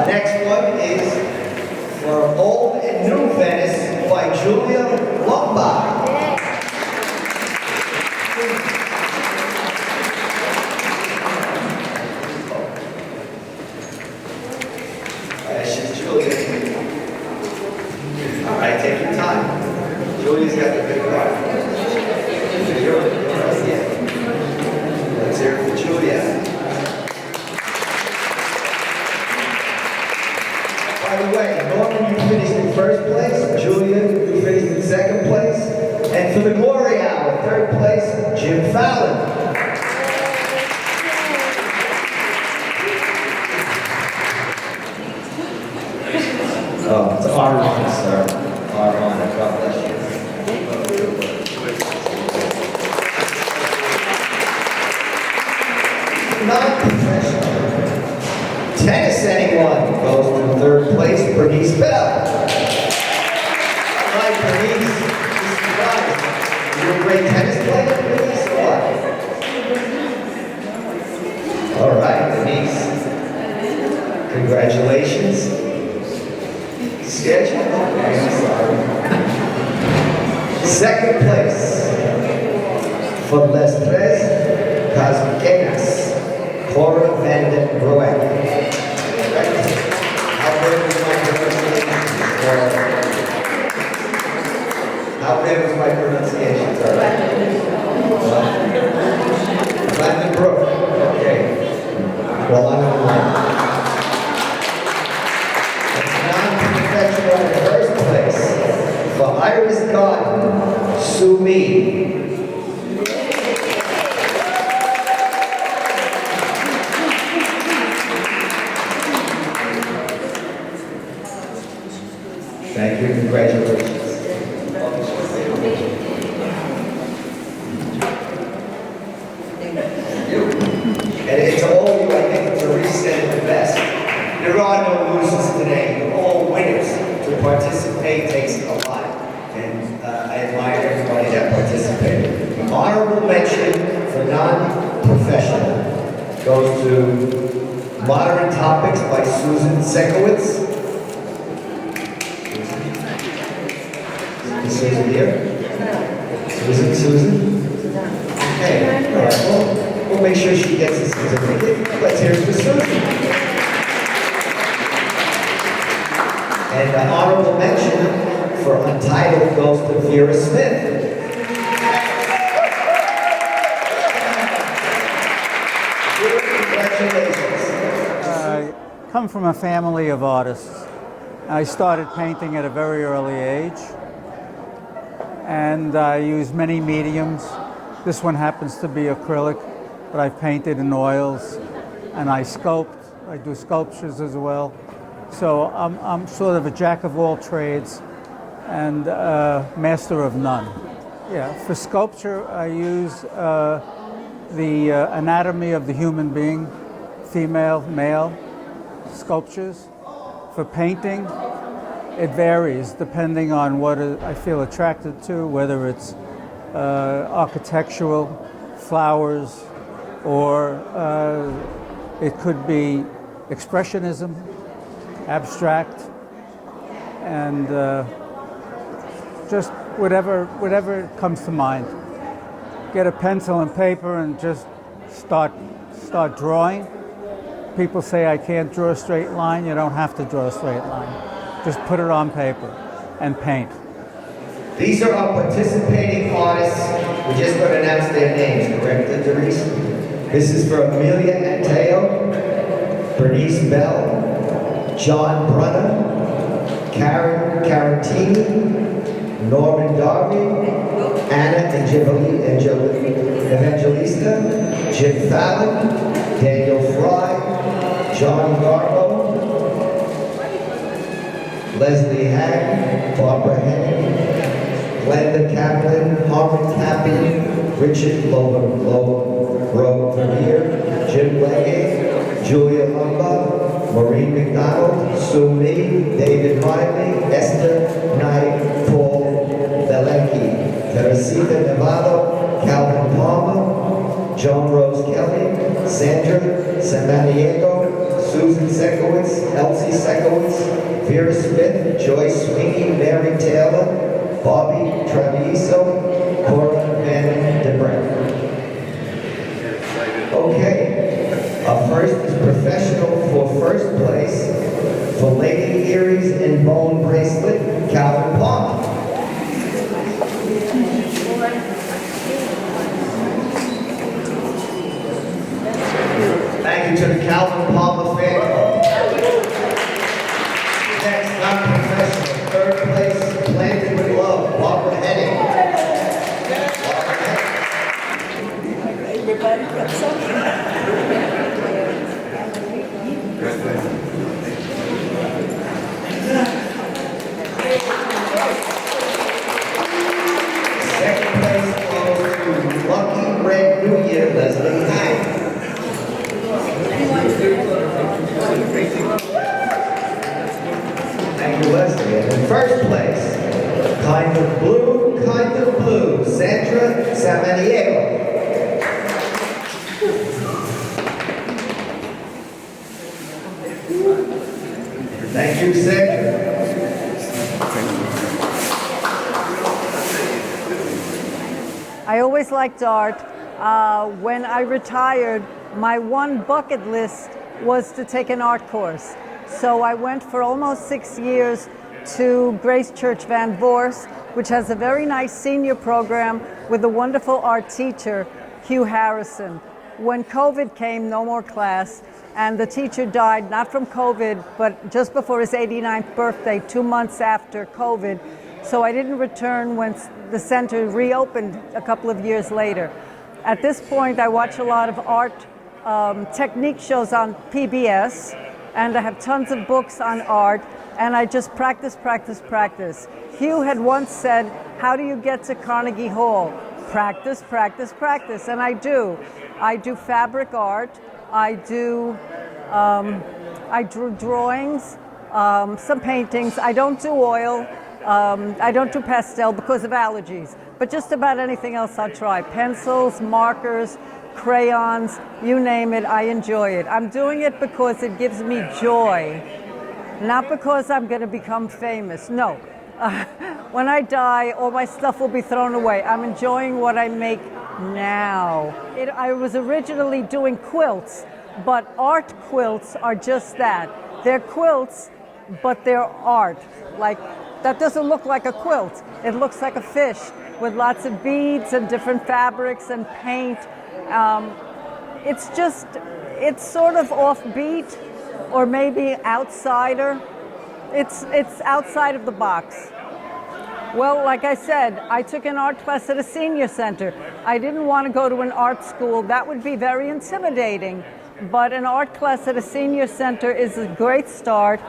Next one is for Old and New Venice by Julia Lombard. She's Julia. All right, take your time. Julia's got the big part. Let's hear it for Julia. By the way, Norman, you finished in first place. Julia, you finished in second place. And for the Glory Hour, third place, Jim Fallon. Oh, it's our honor, sir. Our honor. God bless you. Non-professional. Tennis, anyone? Goes to third place, Bernice Bell. All right, Bernice. This is nice. You're a great tennis player, Bernice, or what? All right, Bernice. Congratulations. Schedule? Okay, I'm sorry. Second place for Les Tres Casquenas, Cora Van den Broek. How big was my pronunciation? How big was my pronunciation? Van den Broek. Okay. Well, I'm going to learn. In first place, for Iris Garden, Sue Me. Thank you, congratulations. And it's all you, I think, Teresa said the best. There are no losers today, you're all winners. To participate takes a lot, and I admire everybody that participated. Honorable mention for non-professional goes to Modern Topics by Susan Sekowitz. Is Susan here? Susan? Okay, all right, we'll make sure she gets a certificate. Let's hear it for Susan. And an honorable mention for Untitled goes to Vera Smith. Congratulations. I come from a family of artists. I started painting at a very early age, and I use many mediums. This one happens to be acrylic, but I've painted in oils, and I sculpt. I do sculptures as well. So I'm sort of a jack of all trades and master of none. Yeah, for sculpture I use the anatomy of the human being, female, male sculptures. For painting, it varies depending on what I feel attracted to, whether it's architectural, flowers, or it could be expressionism, abstract, and just whatever comes to mind. Get a pencil and paper and just start drawing. People say I can't draw a straight line. You don't have to draw a straight line. Just put it on paper and paint. These are our participating artists. We're just going to announce their names, correct, Therese? This is for Amelia Anteo, Bernice Bell, John Brunner, Karen Carantini, Norman Darby, Anna Evangelista, Jim Fallon, Daniel Fry, John Garbo, Leslie Hagg, Barbara Henning, Glenda Kaplan, Harmon Cappy, Richard Vermeer, Jim Legge, Julia Lumba, Maureen McDonald, Sue Mee, David Riley, Esther Knight, Paul Belecki, Teresita Nevado, Calvin Palmer, Joan Rose Kelly, Sandra Samaniego, Susan Sekowitz, Elsie Sekowitz, Vera Smith, Joyce Sweeney, Mary Taylor, Bobby Travieso, Cora Van DeBrent. Okay, our first is professional for first place for Lady Earrings and Bone Bracelet, Calvin Palmer. Thank you to the Calvin Palmer fan club. Next, non-professional, third place, Planted with Love, Barbara Henning. Barbara Henning. Everybody got something. Second place goes to Lucky Red New Year, Leslie Hang. Thank you, Leslie. And in first place, Kind of Blue, Sandra Samaniego. Thank you, Sandra. I always liked art. When I retired, my one bucket list was to take an art course. So I went for almost 6 years to Grace Church Van Voorst, which has a very nice senior program with a wonderful art teacher, Hugh Harrison. When COVID came, no more class, and the teacher died, not from COVID, but just before his 89th birthday, 2 months after COVID. So I didn't return when the center reopened a couple of years later. At this point, I watch a lot of art technique shows on PBS, and I have tons of books on art, and I just practice. Hugh had once said, how do you get to Carnegie Hall? Practice, and I do. I do fabric art, I drew drawings, some paintings. I don't do oil, I don't do pastel because of allergies, but just about anything else I'll try. Pencils, markers, crayons, you name it, I enjoy it. I'm doing it because it gives me joy, not because I'm going to become famous. No. When I die, all my stuff will be thrown away. I'm enjoying what I make now. I was originally doing quilts, but art quilts are just that. They're quilts, but they're art. Like, that doesn't look like a quilt. It looks like a fish with lots of beads and different fabrics and paint. It's sort of offbeat, or maybe outsider. It's outside of the box. Well, like I said, I took an art class at a senior center. I didn't want to go to an art school. That would be very intimidating. But an art class at a senior center is a great start.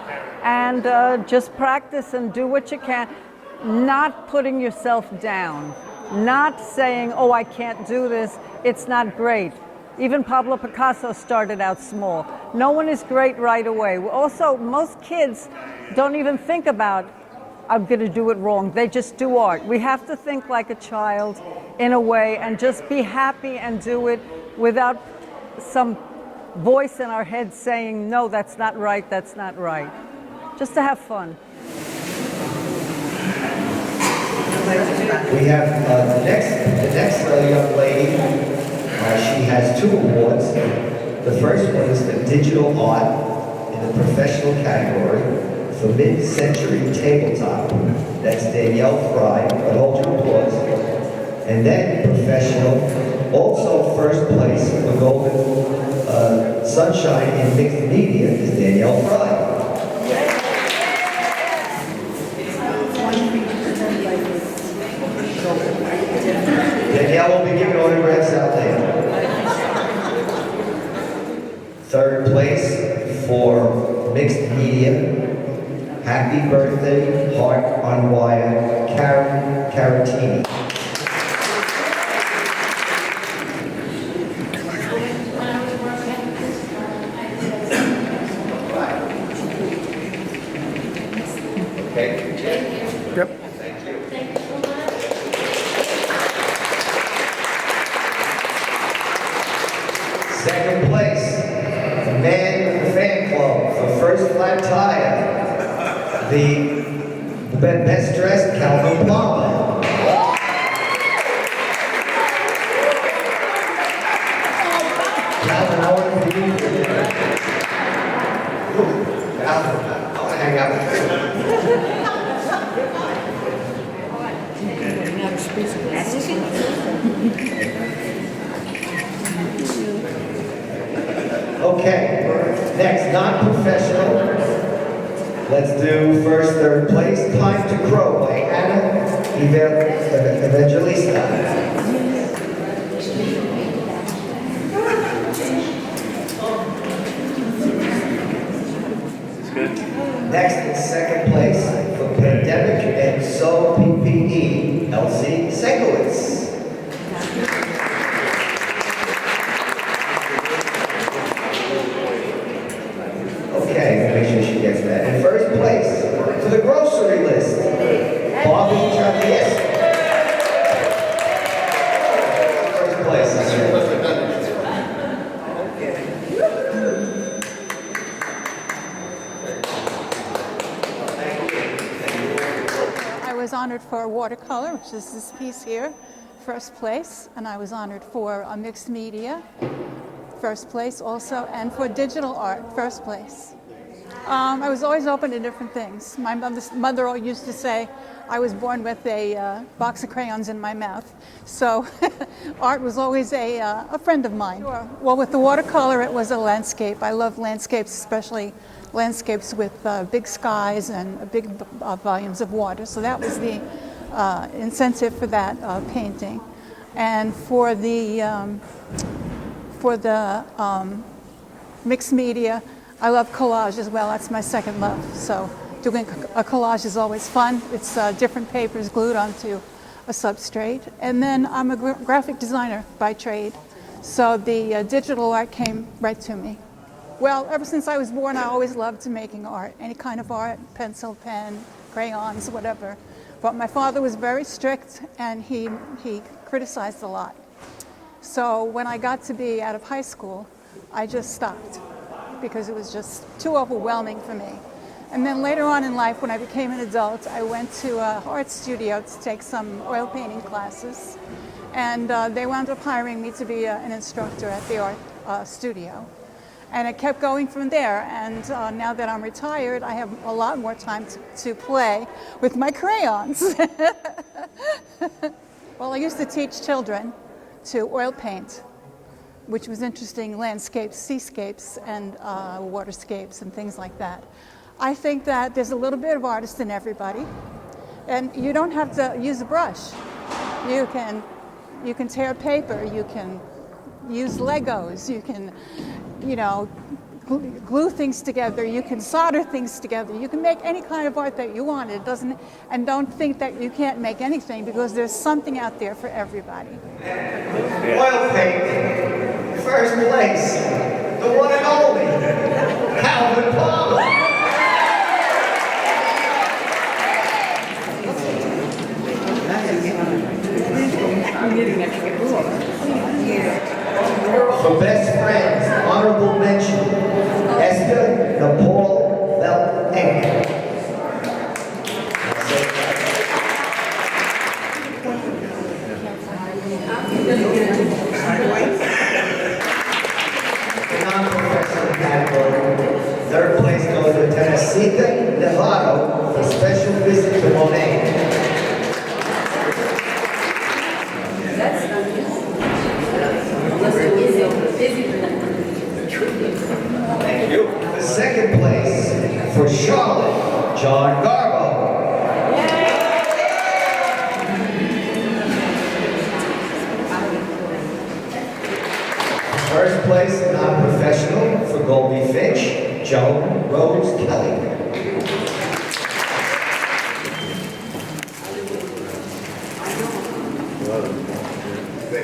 And just practice and do what you can. Not putting yourself down. Not saying, oh, I can't do this. It's not great. Even Pablo Picasso started out small. No one is great right away. Also, most kids don't even think about, I'm going to do it wrong. They just do art. We have to think like a child in a way and just be happy and do it without some voice in our head saying, no, that's not right, that's not right. Just to have fun. We have the next young lady. She has 2 awards. The first one is the digital art in the professional category for mid-century tabletop. That's Danielle Fry, but hold your applause. And then professional, also first place for Golden Sunshine in mixed media is Danielle Fry. Danielle will be giving autographs out later. Third place for mixed media. Happy birthday, Heart on Wire, Karen Caratini. Okay. Yep. Thank you. Second place, the man with the fan club. flat tire. The best dressed Calvin Palmer. Calvin, I want to be you. Ooh, Calvin, I want to hang out with you. Okay, next, non-professional. Let's do first, third place, Time to Grow by Anna Evangelista. Next, in second place, for Pandemic and So PPE, Elsie Sekowitz. Okay, make sure she gets that. In first place, for the grocery list, Bobby Travis. First place, that's right. I was honored for watercolor, which is this piece here, first place, and I was honored for mixed media, first place also, and for digital art, first place. I was always open to different things. My mother always used to say I was born with a box of crayons in my mouth, so art was always a friend of mine. Well, with the watercolor, it was a landscape. I love landscapes, especially landscapes with big skies and big volumes of water. So that was the incentive for that painting. And for the mixed media, I love collage as well. That's my second love. So doing a collage is always fun. It's different papers glued onto a substrate. And then I'm a graphic designer by trade. So the digital art came right to me. Well, ever since I was born, I always loved making art, any kind of art, pencil, pen, crayons, whatever. But my father was very strict, and he criticized a lot. So when I got to be out of high school, I just stopped because it was just too overwhelming for me. And then later on in life, when I became an adult, I went to an art studio to take some oil painting classes. And they wound up hiring me to be an instructor at the art studio. And it kept going from there, and now that I'm retired, I have a lot more time to play with my crayons. Well, I used to teach children to oil paint, which was interesting, landscapes, seascapes, and waterscapes, and things like that. I think that there's a little bit of artist in everybody, and you don't have to use a brush. You can tear paper, you can use Legos, you can, glue things together, you can solder things together, you can make any kind of art that you want. It doesn't, and don't think that you can't make anything, because there's something out there for everybody. Oil painting, first place, the one and only, Calvin Palmer. For best friends, honorable mention, Esther Nepal Bell-Enck. Non-professional category, third place goes to Tenesita Nevado for special visit to Monet. Thank you. The second place for Charlotte, John Garbo. First place, non-professional for Goldie Finch, Joan Rose Kelly.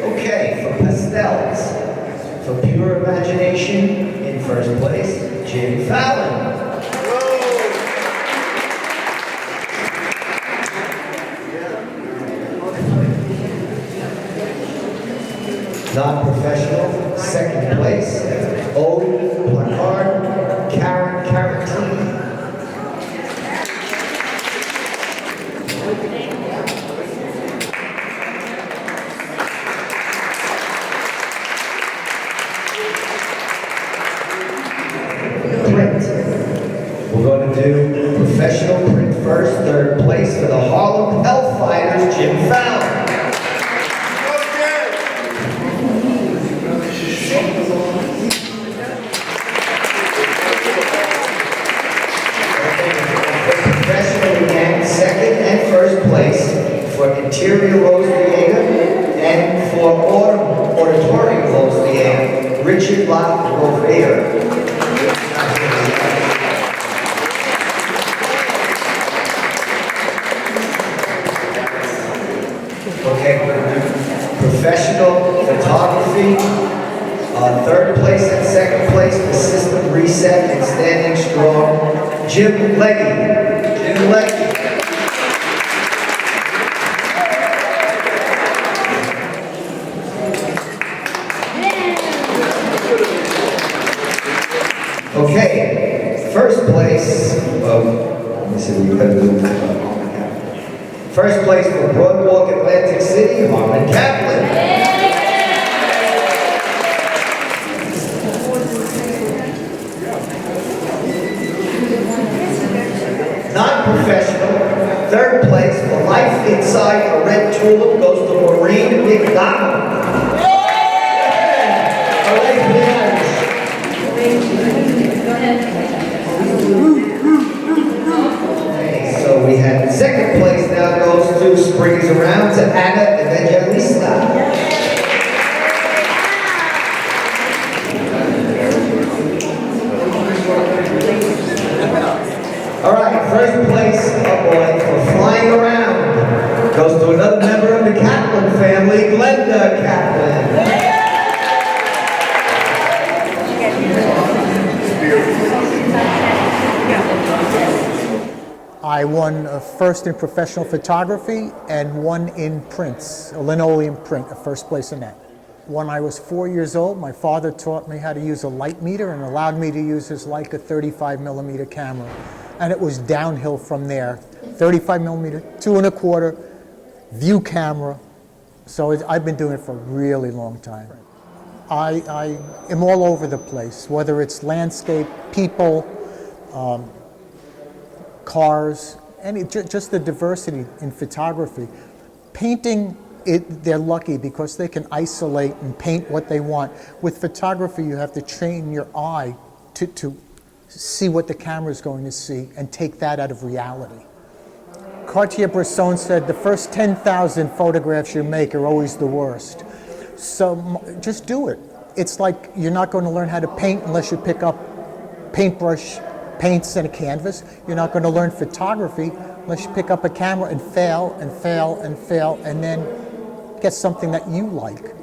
Okay, for pastels, for pure imagination, in first place, Jim Fallon. Non-professional, second place, Ode Placard, Karen Carantini. Print. We're going to do professional print first. Third place for the Harlem Hellfighters, Jim Fallon. Professional again, second and first place for Interior Rose Viega and for Auditorium Rose Viega, Richard Locke Rovere. Okay, we're going to do professional photography. Third place and second place for System Reset and Standing Strong, Jim Legge. Jim Legge. Okay, first place, let me see what we gotta do. First place for Broadwalk, Atlantic City, Harmon Kaplan. Non-professional, third place for Life Inside a Red Tulip goes to Maureen McDonald. Okay, so we have second place now goes to Springs Around to Anna Evangelista. All right, first place, boy, for Flying Around goes to another member of the Kaplan family, Glenda Kaplan. I won first in professional photography and one in prints, a linoleum print, a first place in that. When I was 4 years old, my father taught me how to use a light meter and allowed me to use his Leica 35mm camera. And it was downhill from there. 35mm, 2.25, view camera. So I've been doing it for a really long time. I am all over the place, whether it's landscape, people, cars, and just the diversity in photography. Painting, they're lucky because they can isolate and paint what they want. With photography, you have to train your eye to see what the camera is going to see and take that out of reality. Cartier-Bresson said the first 10,000 photographs you make are always the worst. So just do it. It's like you're not going to learn how to paint unless you pick up paintbrush, paints and a canvas. You're not going to learn photography unless you pick up a camera and fail and fail and fail and then get something that you like.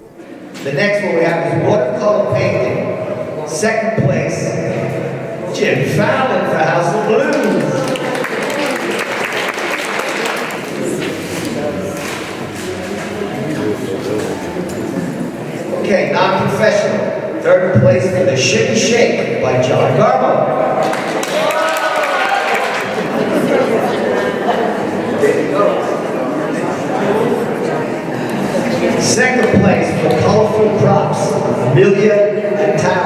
The next one we have is watercolor painting. Second place, Jim Fallon for House of Blues. Okay, non-professional. Third place for The Shake Shake by John Garbo. Second place for Colorful Crops, Amelia and Ty.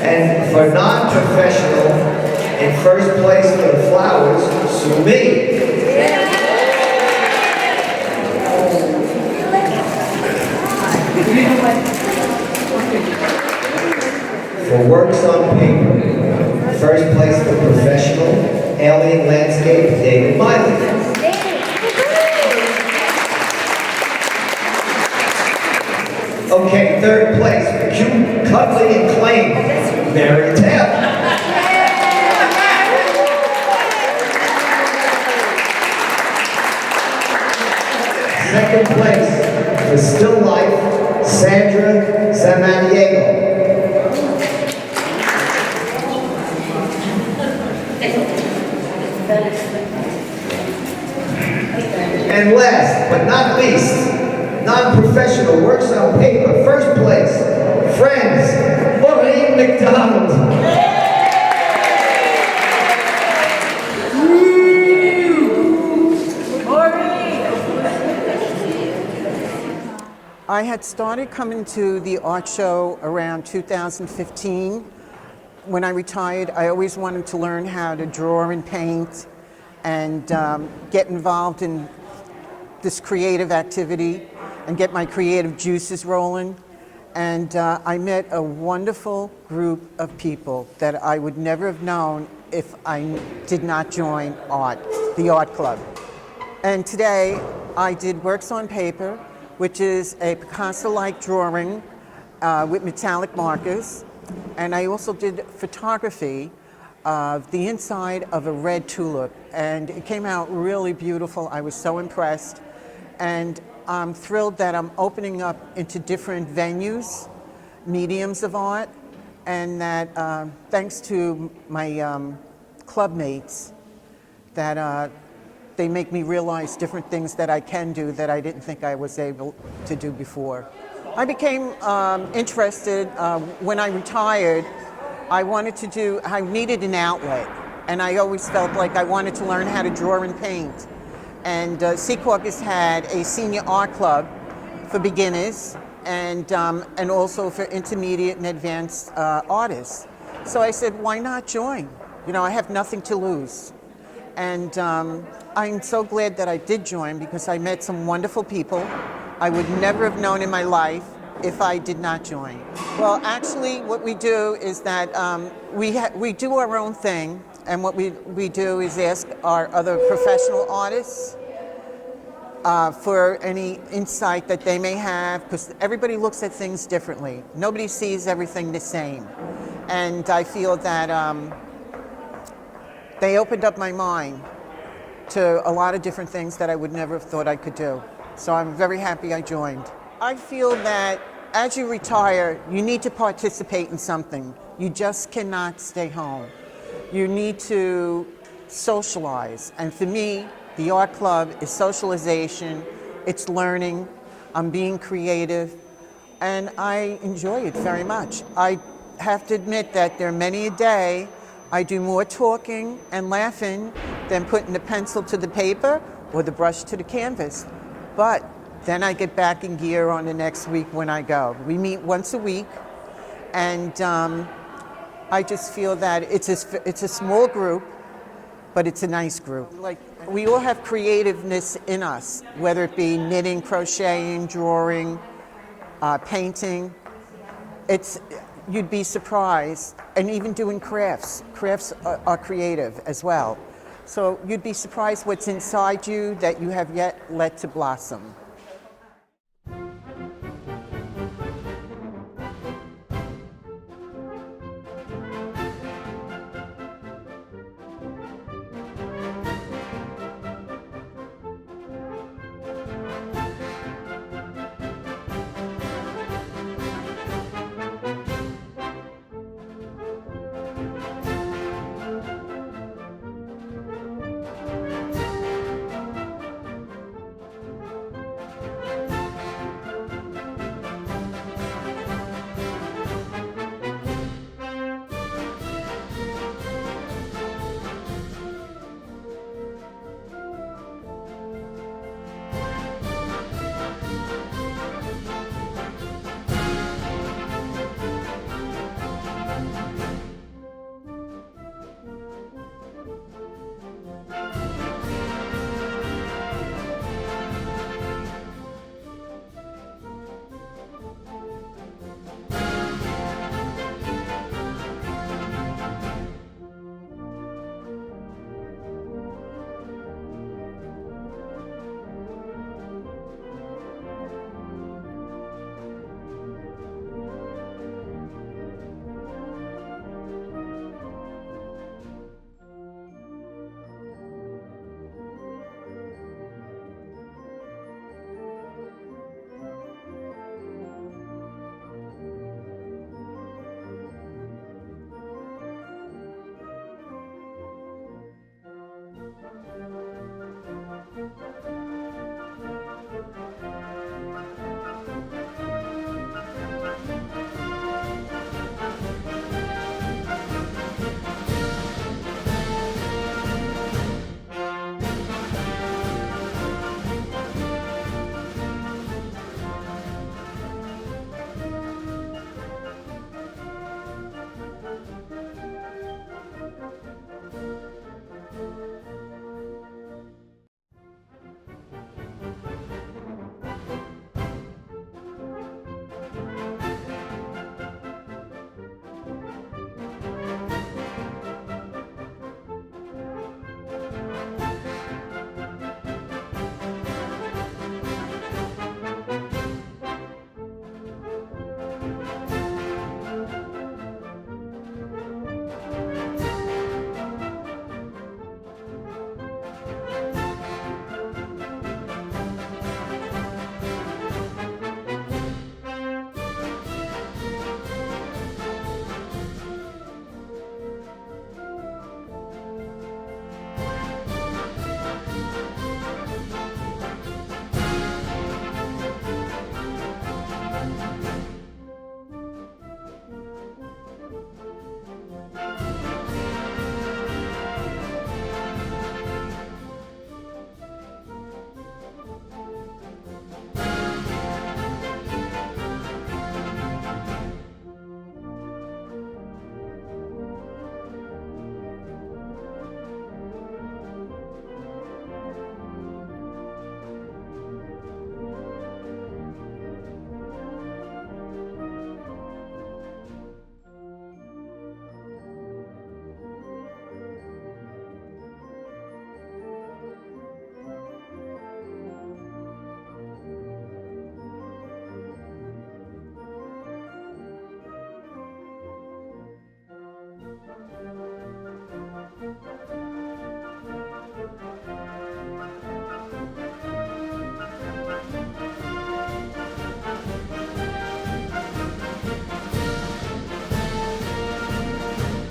And for non-professional, in first place for the flowers, Sumi. For works on paper, first place for professional, alien landscape, David Miley. Okay, third place for cute, cuddly, and claim, Mary Taylor. Second place for still life, Sandra Samaniego. And last but not least, non-professional works on paper, first place, Friends, Maureen Ronald McDonald. I had started coming to the art show around 2015. When I retired, I always wanted to learn how to draw and paint and get involved in this creative activity and get my creative juices rolling. And I met a wonderful group of people that I would never have known if I did not join the art club. And today I did Works on Paper, which is a Picasso-like drawing with metallic markers. And I also did photography of the inside of a red tulip. And it came out really beautiful. I was so impressed. And I'm thrilled that I'm opening up into different venues, mediums of art, and that thanks to my club mates, that they make me realize different things that I can do that I didn't think I was able to do before. I became interested when I retired. I needed an outlet, and I always felt like I wanted to learn how to draw and paint. And Secaucus had a senior art club for beginners and also for intermediate and advanced artists. So I said, why not join? You know, I have nothing to lose. And I'm so glad that I did join because I met some wonderful people I would never have known in my life if I did not join. Well, actually, what we do is that we do our own thing, and what we do is ask our other professional artists for any insight that they may have, because everybody looks at things differently. Nobody sees everything the same. And I feel that they opened up my mind to a lot of different things that I would never have thought I could do. So I'm very happy I joined. I feel that as you retire, you need to participate in something. You just cannot stay home. You need to socialize. And for me, the art club is socialization, it's learning, I'm being creative, and I enjoy it very much. I have to admit that there are many a day I do more talking and laughing than putting the pencil to the paper or the brush to the canvas. But then I get back in gear on the next week when I go. We meet once a week, and I just feel that it's a small group, but it's a nice group. Like, we all have creativeness in us, whether it be knitting, crocheting, drawing, painting. You'd be surprised, and even doing crafts. Crafts are creative as well. So you'd be surprised what's inside you that you have yet let to blossom.